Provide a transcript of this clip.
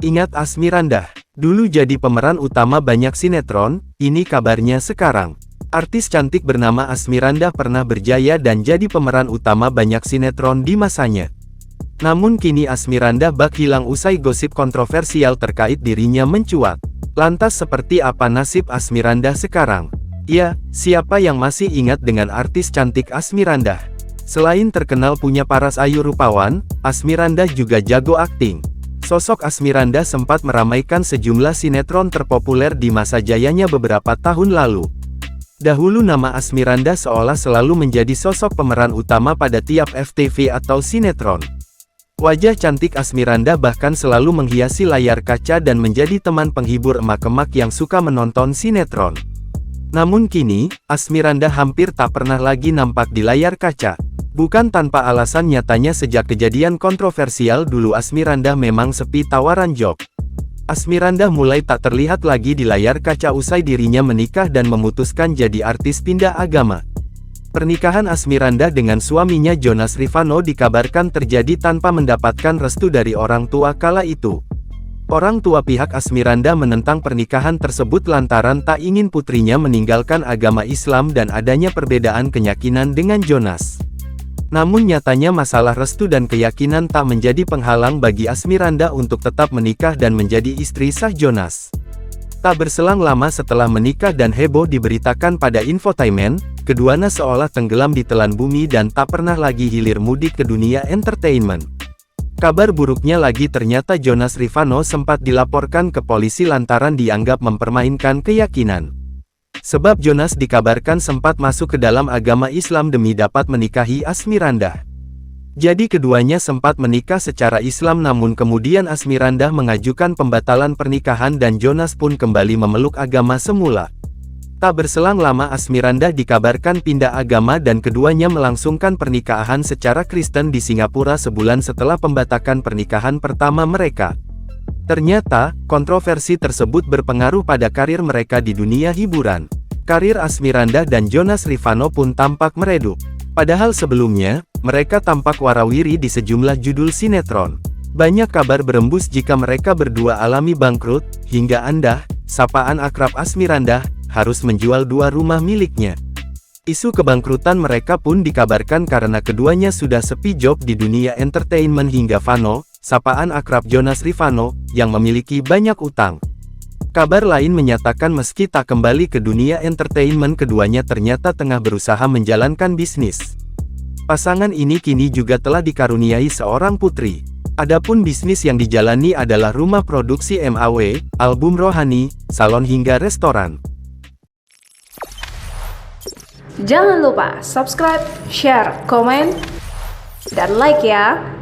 Ingat Asmirandah? Dulu jadi pemeran utama banyak sinetron, ini kabarnya sekarang. Artis cantik bernama Asmirandah pernah berjaya dan jadi pemeran utama banyak sinetron di masanya. Namun kini Asmirandah bak hilang usai gosip kontroversial terkait dirinya mencuat. Lantas seperti apa nasib Asmirandah sekarang? Ya, siapa yang masih ingat dengan artis cantik Asmirandah? Selain terkenal punya paras ayu rupawan, Asmirandah juga jago akting. Sosok Asmirandah sempat meramaikan sejumlah sinetron terpopuler di masa jayanya beberapa tahun lalu. Dahulu nama Asmirandah seolah selalu menjadi sosok pemeran utama pada tiap FTV atau sinetron. Wajah cantik Asmirandah bahkan selalu menghiasi layar kaca dan menjadi teman penghibur emak-emak yang suka menonton sinetron. Namun kini, Asmirandah hampir tak pernah lagi nampak di layar kaca. Bukan tanpa alasan, nyatanya sejak kejadian kontroversial dulu Asmirandah memang sepi tawaran job. Asmirandah mulai tak terlihat lagi di layar kaca usai dirinya menikah dan memutuskan jadi artis pindah agama. Pernikahan Asmirandah dengan suaminya Jonas Rivanno dikabarkan terjadi tanpa mendapatkan restu dari orang tua kala itu. Orang tua pihak Asmirandah menentang pernikahan tersebut lantaran tak ingin putrinya meninggalkan agama Islam dan adanya perbedaan keyakinan dengan Jonas. Namun nyatanya masalah restu dan keyakinan tak menjadi penghalang bagi Asmirandah untuk tetap menikah dan menjadi istri sah Jonas. Tak berselang lama setelah menikah dan heboh diberitakan pada infotainment, keduanya seolah tenggelam di telan bumi dan tak pernah lagi hilir mudik ke dunia entertainment. Kabar buruknya lagi, ternyata Jonas Rivanno sempat dilaporkan ke polisi lantaran dianggap mempermainkan keyakinan. Sebab Jonas dikabarkan sempat masuk ke dalam agama Islam demi dapat menikahi Asmirandah. Jadi keduanya sempat menikah secara Islam, namun kemudian Asmirandah mengajukan pembatalan pernikahan dan Jonas pun kembali memeluk agama semula. Tak berselang lama Asmirandah dikabarkan pindah agama dan keduanya melangsungkan pernikahan secara Kristen di Singapura sebulan setelah pembatakan pernikahan pertama mereka. Ternyata, kontroversi tersebut berpengaruh pada karir mereka di dunia hiburan. Karir Asmirandah dan Jonas Rivanno pun tampak meredup. Padahal sebelumnya, mereka tampak warawiri di sejumlah judul sinetron. Banyak kabar berembus jika mereka berdua alami bangkrut, hingga sapaan akrab Asmirandah, harus menjual 2 rumah miliknya. Isu kebangkrutan mereka pun dikabarkan karena keduanya sudah sepi job di dunia entertainment hingga Vano, sapaan akrab Jonas Rivanno, yang memiliki banyak utang. Kabar lain menyatakan meski tak kembali ke dunia entertainment, keduanya ternyata tengah berusaha menjalankan bisnis. Pasangan ini kini juga telah dikaruniai seorang putri. Adapun bisnis yang dijalani adalah rumah produksi MAW, album rohani, salon hingga restoran. Jangan lupa subscribe, share, komen, dan like ya!